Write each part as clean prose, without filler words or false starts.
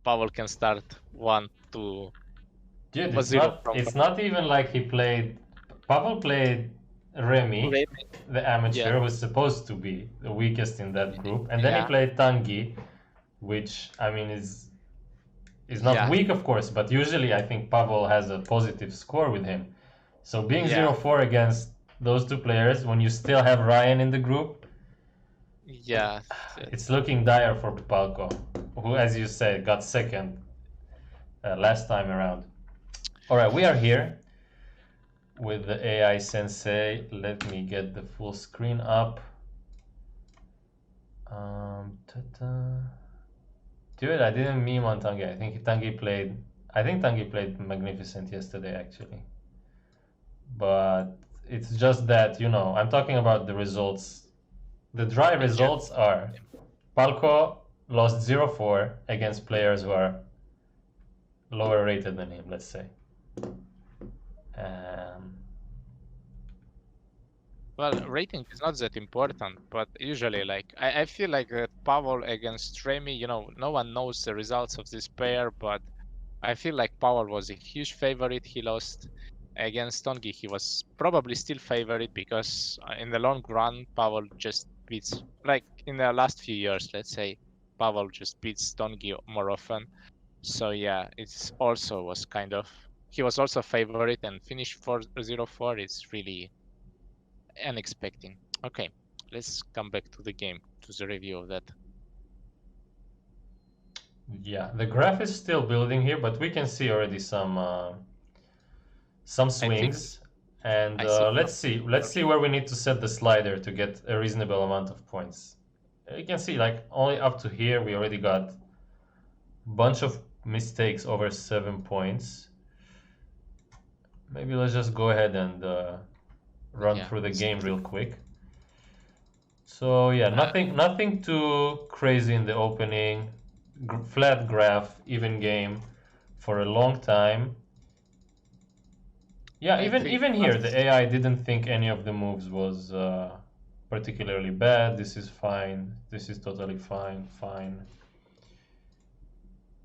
Pavel can start 1-2 Dude, or 0 from it's not even like he played. Pavel played Remy, Remy. the amateur, who's supposed to be the weakest in that group, and then he Yeah. played Tanguy, which I mean is not Yeah. weak, of course, but usually I think Pavel has a positive score with him. So being Yeah. 0-4 against those two players when you still have Ryan in the group, Yeah. it's looking dire for Palko, who, as you said, got second last time around. All right, we are here with the AI Sensei. Let me get the full screen up. Dude, I didn't meme on Tanguy. I think Tanguy played magnificent yesterday, actually. But it's just that, you know, I'm talking about the results. The dry results are Palko lost 0-4 against players who are lower rated than him, let's say. Well, rating is not that important, but usually, like, I feel like that Pavel against Remy, you know, no one knows the results of this pair, but I feel like Pavel was a huge favorite. He lost against Tongi. He was probably still favorite because in the long run, Pavel just beats, like in the last few years, let's say, Pavel just beats Tongi more often. So yeah, it's also was kind of, he was also favorite and finished 4-0-4. It's really unexpected. Okay, let's come back to the game, to the review of that. Yeah, the graph is still building here, but we can see already some swings. And let's see where we need to set the slider to get a reasonable amount of points. You can see, like, only up to here we already got a bunch of mistakes over 7 points. Maybe let's just go ahead and run through the game real quick. So yeah, nothing too crazy in the opening. Flat graph, even game for a long time. Yeah, even here the AI didn't think any of the moves was particularly bad. This is fine. This is totally fine. Fine.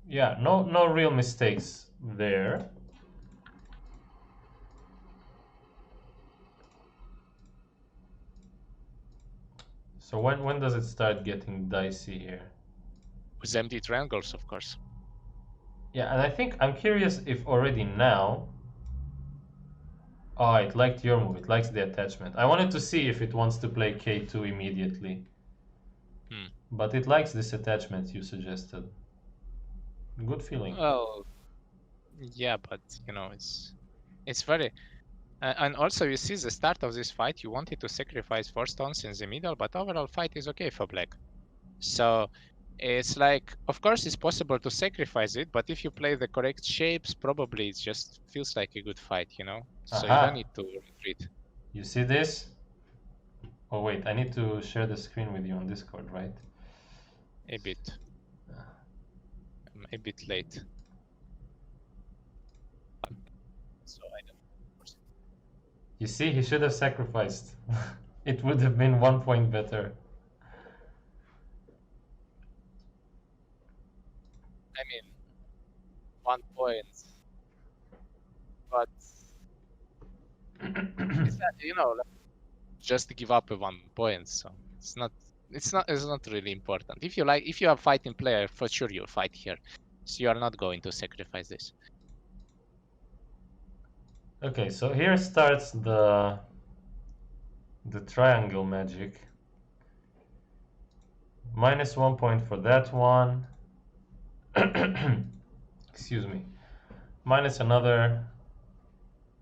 Yeah, no real mistakes there. So when does it start getting dicey here? With empty triangles, of course. Yeah, and I think I'm curious if already now. Oh, it liked your move. It likes the attachment. I wanted to see if it wants to play K2 immediately. But it likes this attachment you suggested. Good feeling. Well, yeah, but you know, it's very and also you see the start of this fight, you wanted to sacrifice 4 stones in the middle, but overall fight is okay for black. So it's like, of course it's possible to sacrifice it, but if you play the correct shapes, probably it just feels like a good fight, you know? So you don't need to retreat. You see this? Oh wait, I need to share the screen with you on Discord, right? A bit. I'm a bit late. So I don't. You see, he should have sacrificed. It would have been 1 point better. I mean, 1 point. But it's not, you know, like, just give up a 1 point. So it's not really important. If you are fighting player, for sure you'll fight here. So you are not going to sacrifice this. Okay, so here starts the triangle magic. -1 point for that one. Excuse me. Minus another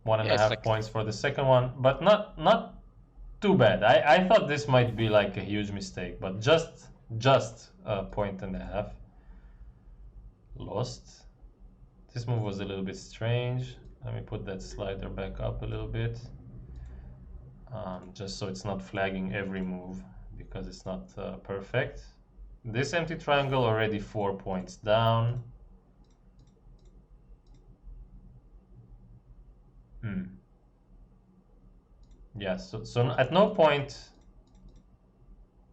1.5 points for the second one, but not too bad. I thought this might be like a huge mistake, but just a point and a half lost. This move was a little bit strange. Let me put that slider back up a little bit, just so it's not flagging every move because it's not perfect. This empty triangle already 4 points down. Yeah, so at no point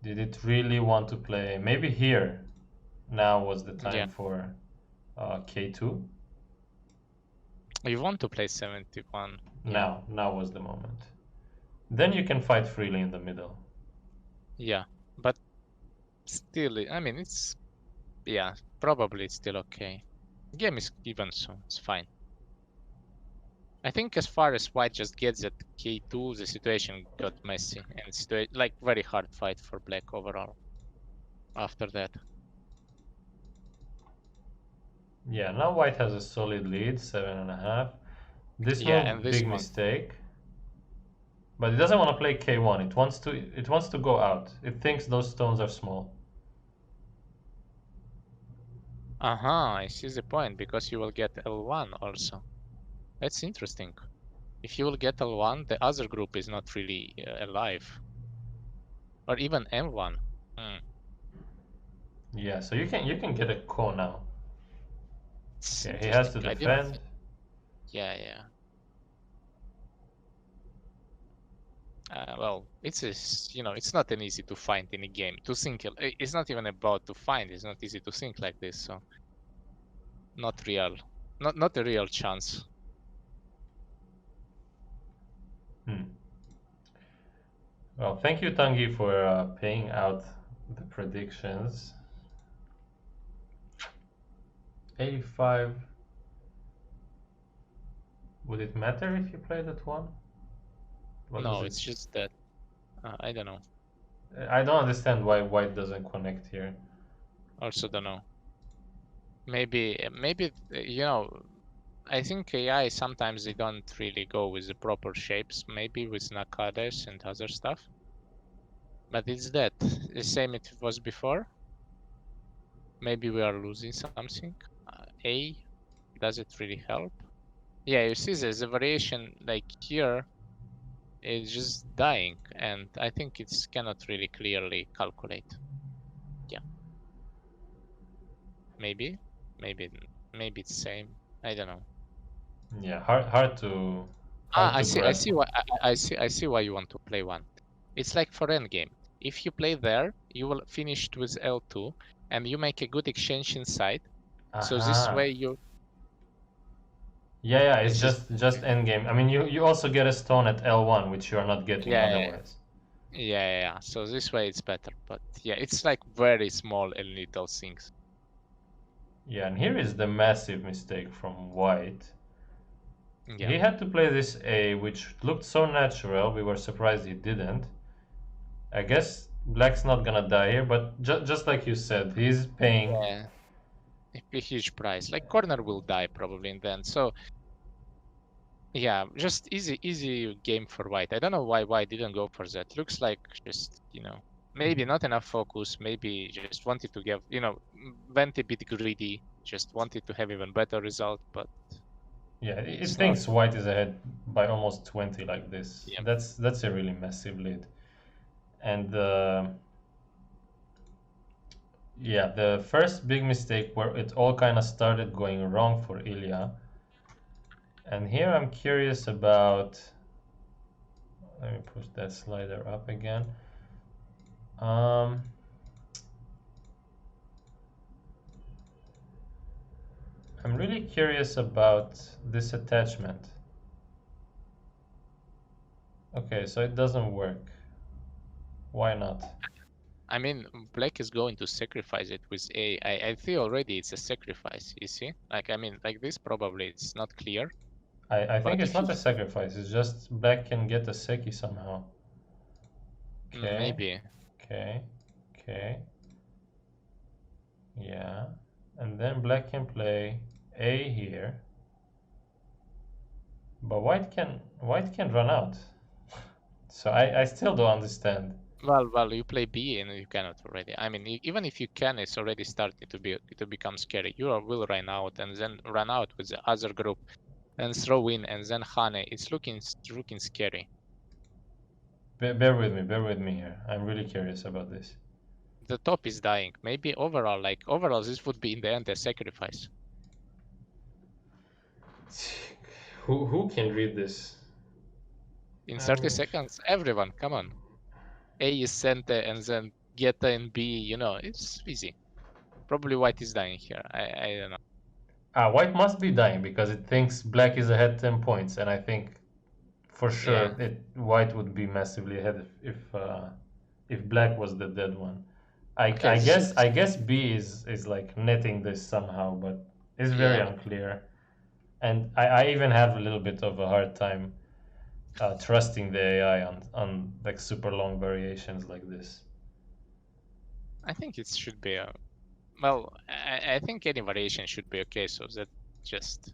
did it really want to play. Maybe here now was the time for K2. You want to play 71. Yeah. Now was the moment. Then you can fight freely in the middle. Yeah. But still, I mean, it's, yeah, probably it's still okay. Game is even, so it's fine. I think as far as white just gets at K2, the situation got messy and like very hard fight for black overall after that. Yeah, now white has a solid lead, 7.5. This Yeah, and move, this big one. mistake. But it doesn't want to play K1. It wants to go out. It thinks those stones are small. I see the point, because you will get L1 also. That's interesting. If you will get L1, the other group is not really alive. Or even M1. Hmm. Yeah, so you can get a ko now. It's Okay, he has interesting. to I didn't defend. think. Yeah, yeah. Well, it's not an easy to find in a game. To think, it's not even about to find. It's not easy to think like this. So not real, not a real chance. Hmm. Well, thank you, Tangi, for paying out the predictions. 85. Would it matter if you played at one? What does No, it? it's just that I don't know. I don't understand why white doesn't connect here. Also don't know. Maybe I think AI sometimes they don't really go with the proper shapes. Maybe with Nakades and other stuff. But it's that the same it was before. Maybe we are losing something. A, does it really help? Yeah, you see there's a variation like here. It's just dying, and I think it's cannot really clearly calculate. Yeah, maybe, maybe, maybe it's same. I don't know. Yeah, hard to hard I to see. I grasp. see why. I see why you want to play one. It's like for endgame. If you play there, you will finish with L2, and you make a good exchange inside. So this Aha. way you. Yeah, it's It's just just endgame. I mean, you also get a stone at L1, which you are not getting yeah, yeah, otherwise. yeah. So this way it's better. But yeah, it's like very small and little things. Yeah, and here is the massive mistake from white. Yeah, He had to play this A, which looked so natural, we were surprised he didn't. I guess black's not gonna die here, but just like you said, he's paying. yeah. A huge price. Like corner will die probably in the end. So yeah, just easy game for white. I don't know why white didn't go for that. Looks like just, maybe not enough focus, maybe just wanted to give, went a bit greedy, just wanted to have even better result, but Yeah, it it's not. thinks white is ahead by almost 20 like this. Yeah. That's a really massive lead. And yeah, the first big mistake where it all kind of started going wrong for Ilya. And here I'm curious about. Let me push that slider up again. Um, I'm really curious about this attachment. Okay, so it doesn't work. Why not? I mean, black is going to sacrifice it with A. I feel already it's a sacrifice, you see? Like, I mean, like this probably it's not clear, I think but it's if you not a sacrifice. It's just black can get a Seki somehow. Okay, maybe. okay, okay. Yeah. And then black can play A here. But white can run out. So I still don't understand. Well, you play B and you cannot already. I mean, even if you can, it's already starting to become scary. Will run out and then run out with the other group and throw in and then Hane. It's looking scary. Bear with me here. I'm really curious about this. The top is dying. Maybe overall, this would be in the end a sacrifice. Who can read this? In 30 Um, seconds, everyone, come on. A is Sente and then Geta and B. It's easy. Probably white is dying here. I don't know. White must be dying because it thinks black is ahead 10 points, and I think for Yeah. sure white would be massively ahead if black was the dead one. Okay, I guess B is like netting this somehow, but it's very yeah. unclear. And I even have a little bit of a hard time trusting the AI on like super long variations like this. I think it should be a well. I think any variation should be okay. So that just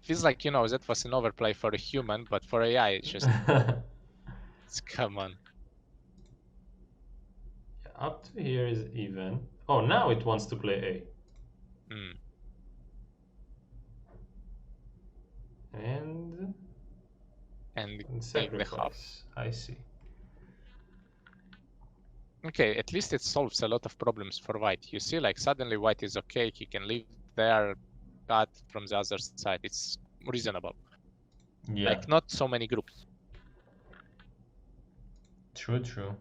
feels like that was an overplay for a human, but for AI it's just it's come on. Up to here is even. Oh, now it wants to play Mm. A. And And gave the half. sacrifice. I see. Okay, at least it solves a lot of problems for white. You see, like suddenly white is okay. He can live there, cut from the other side. It's reasonable. Yeah, Like not so many groups. true, true.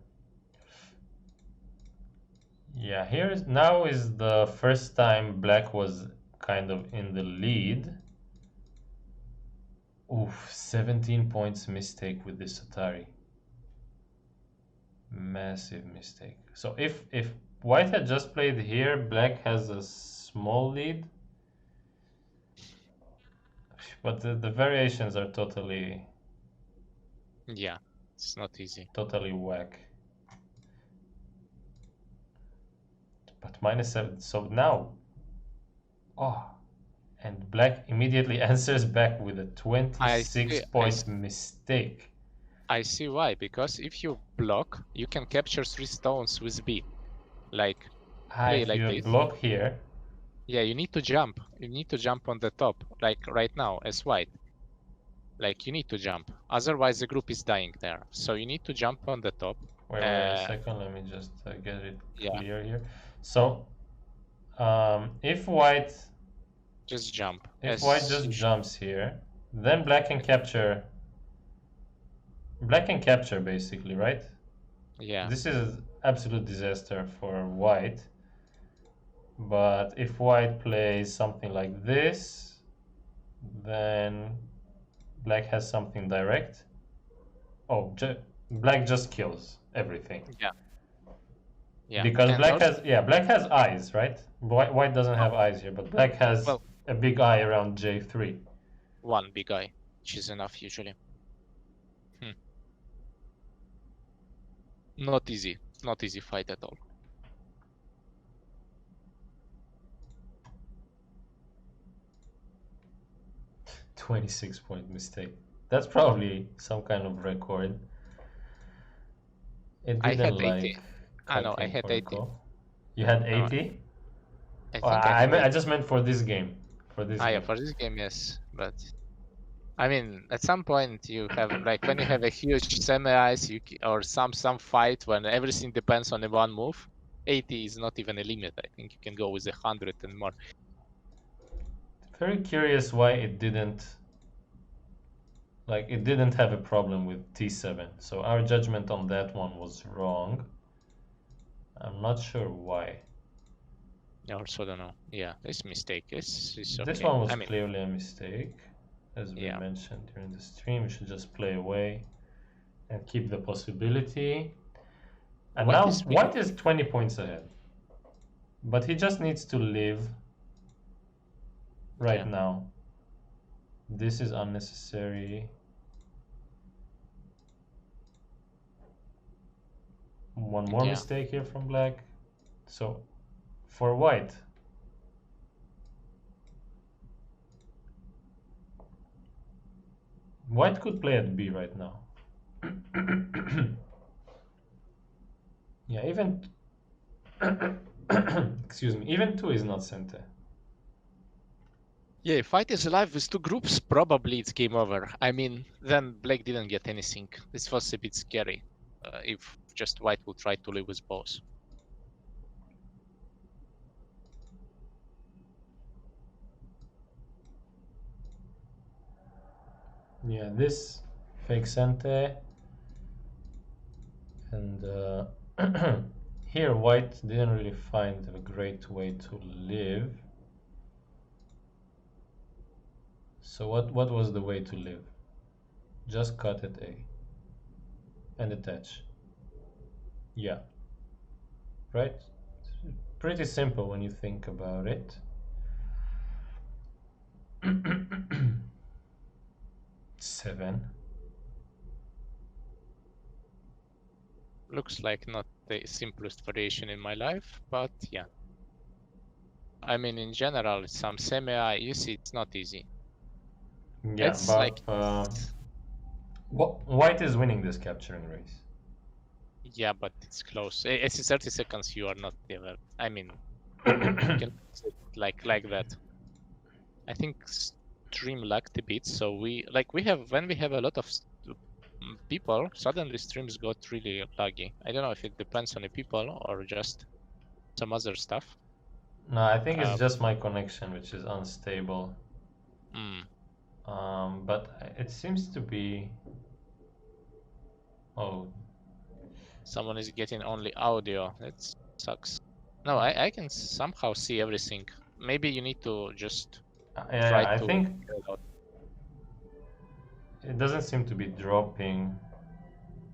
Yeah, now is the first time black was kind of in the lead. Oof, 17 points mistake with this Atari. Massive mistake. So if white had just played here, black has a small lead, but the variations are Yeah, it's not easy. totally whack. But -7. So now, oh, and black immediately answers back with a I 26 see. point mistake. I see why. Because if you block, you can capture 3 stones with B. Like play If like you this. block here, Yeah, you need to jump. You need to jump on the top, like right now as white. Like you need to jump. Otherwise, the group is dying there. So you need to jump on the top. wait a second, let me just get it Yeah, clear here. So, if white just jump as just you should. jumps here, then black can capture basically, right? Yeah, This is absolute disaster for white. But if white plays something like this, then black has something direct. Oh, black just kills everything yeah, yeah. because And also, black has eyes, right? White doesn't no, have eyes here, but black has well, a big eye around J3. one big eye, which is enough usually. Hmm. Not easy. Not easy fight at all. 26 point mistake. That's probably some kind of record. It I didn't had like 80. I know, I Kaken had 80. Porco. You had No, 80? I Oh, think I have I 80. just meant for this game. For this Ah, yeah, game. for this game, yes. But I mean, at some point you have like when you have a huge semi-ice or some fight when everything depends on a one move. 80 is not even a limit. I think you can go with 100 and more. Very curious why it didn't have a problem with T7. So our judgment on that one was wrong. I'm not sure why. I also don't know. Yeah, this mistake is This okay. one was I mean, clearly a mistake. As we yeah. mentioned during the stream, we should just play away and keep the possibility. And White now is winning. white is 20 points ahead. But he just needs to live right Yeah, now. This is unnecessary. One more yeah, mistake here from black. So for white, white could play at B right now. Yeah, even excuse me, even 2 is not Sente. yeah. If White is alive with two groups, probably it's game over. I mean, then Black didn't get anything. This was a bit scary. If just White would try to live with both. Yeah, this fake Sente and here white didn't really find a great way to live. So what was the way to live? Just cut at A and attach. Yeah, right? Pretty simple when you think about it. Seven. Looks like not the simplest variation in my life, but yeah. I mean, in general, some semi, you see, it's not easy. Yeah, It's but like, white is winning this capturing race. yeah, but it's close. It's 30 seconds, you are not there. I mean, you can say it like that. I think stream lagged a bit, so we have when we have a lot of people, suddenly streams got really laggy. I don't know if it depends on the people or just some other stuff. No, I think it's Uh, just my connection, which is unstable. mm, But it seems to be. Oh, Someone is getting only audio. That sucks. No, I can somehow see everything. Maybe you need to just try yeah, I to think figure it out it doesn't seem to be dropping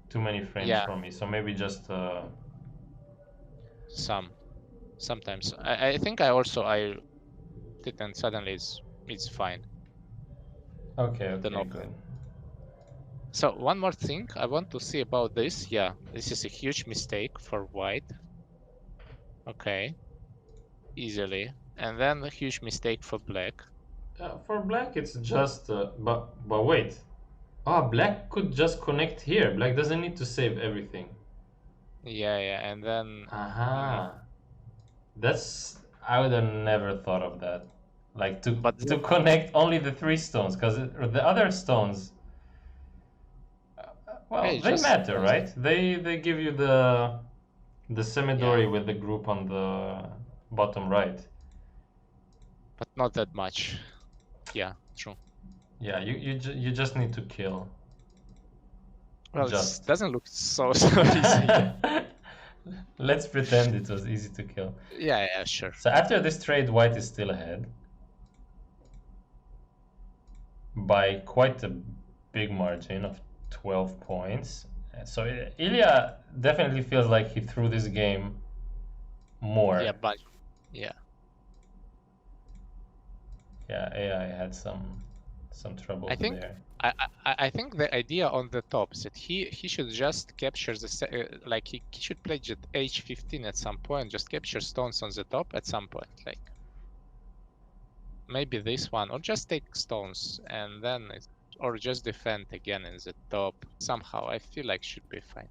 too many frames yeah, for me. So maybe just. sometimes. I think I did and suddenly it's fine. Okay, Don't okay, know. good. So one more thing I want to see about this. Yeah, this is a huge mistake for white. Okay, easily. And then a huge mistake for black. For black, it's just. But wait. Ah, black could just connect here. Black doesn't need to save everything. Yeah. And then Aha. That's. I would have never thought of that. Like but to then, connect only the three stones, because the other stones, well, hey, they just matter, stones, right? They give you the yeah, Semidori with the group on the bottom right. but not that much. Yeah, true. Yeah, you just need to kill. Well, it Just. doesn't look so easy. Yeah, Let's pretend it was easy to kill. yeah, sure. So after this trade, white is still ahead by quite a big margin of 12 points. So Ilya definitely feels like he threw this game Yeah, more. but yeah. Yeah, AI had some I troubles think there. I think the idea on the top is that he should just capture like he should play just h15 at some point, just capture stones on the top at some point, like maybe this one, or just take stones and then or just defend again in the top somehow. I feel like should be fine.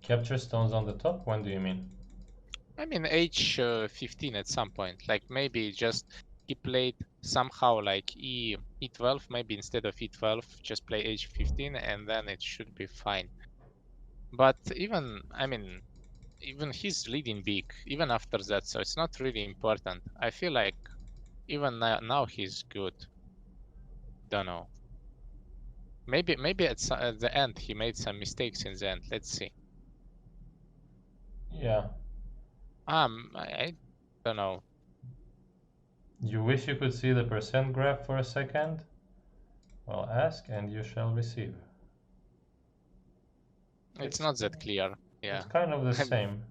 Capture stones on the top? When do you mean? I mean h15 at some point, like maybe just he played somehow like e12, maybe instead of e12 just play h15 and then it should be fine. But even, I mean, even he's leading big, even after that, so it's not really important. I feel like even now he's good. Don't know. Maybe at the end he made some mistakes in the end. Let's see. Yeah. I don't know. You wish you could see the percent graph for a second? Well, ask and you shall receive. It's It's not that clear. it's Yeah, kind of the I mean, same.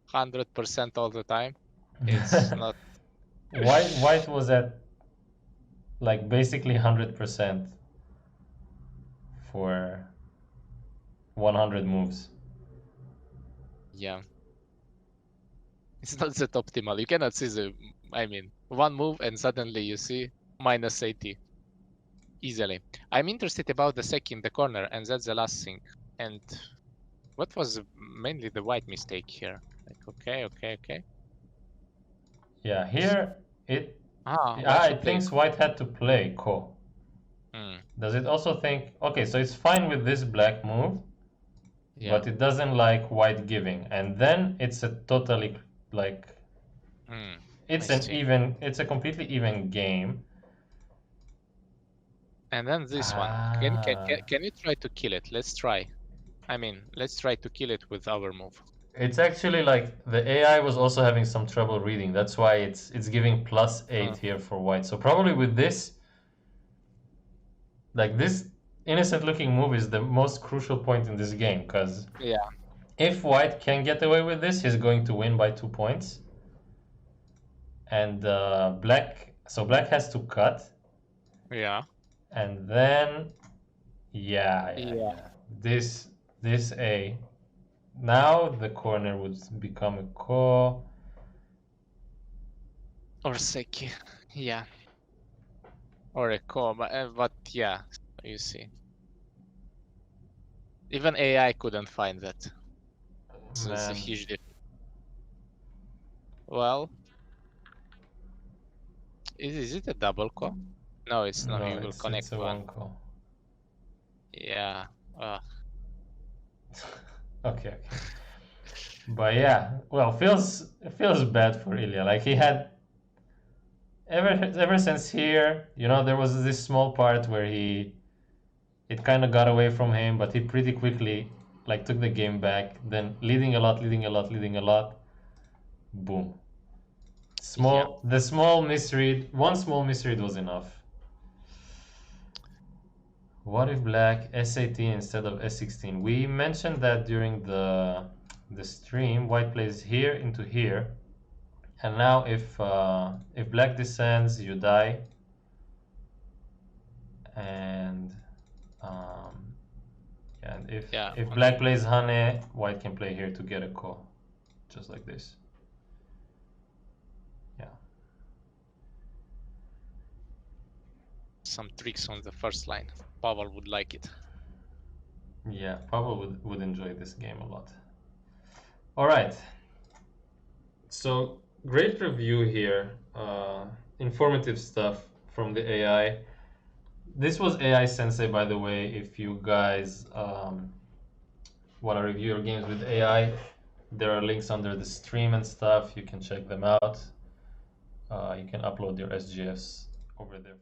100% all the time. It's not. White was at like basically 100% for 100 moves. Yeah, it's not that optimal. You cannot see the. I mean, one move and suddenly you see minus 80 easily. I'm interested about the sec in the corner, and that's the last thing. And what was mainly the white mistake here? Like, okay. Yeah, here White it should play. thinks white had to play ko. Hmm, Does it also think, okay, so it's fine with this black move, yeah. but it doesn't like white giving. And then it's a totally like Hmm, I see. it's a completely even game. And then this one. Ah. Can you try to kill it? Let's try. I mean, let's try to kill it with our move. It's actually like the AI was also having some trouble reading. That's why it's giving +8 Uh, here for white. So probably with this, like this innocent looking move is the most crucial point in this game, because yeah, if white can get away with this, he's going to win by 2 points. And black has to cut, yeah, and then yeah. yeah. This A. Now the corner would become a ko. Or Seki. Yeah. Or a ko, but yeah, you see. Even AI couldn't find that. So it's a Man, huge difference. Well, is it a double ko? No, it's not. no, You will it's connect a one. one ko. Yeah. Okay, okay. But yeah, well, it feels bad for Ilya. Like he had ever since here, there was this small part where it kind of got away from him, but he pretty quickly like took the game back. Then leading a lot, leading a lot, leading a lot. Boom. Yeah. The small misread. One small misread was enough. What if black S18 instead of S16? We mentioned that during the stream. White plays here into here, and now if black descends, you die, and um, and Yeah. if black plays Hane, white can play here to get a ko, just like this. Yeah. Some tricks on the first line. Pavel would like it. Yeah, Pavel would enjoy this game a lot. All right. So great review here. Informative stuff from the AI. This was AI Sensei, by the way. If you guys want to review your games with AI, there are links under the stream and stuff. You can check them out. You can upload your SGFs over there.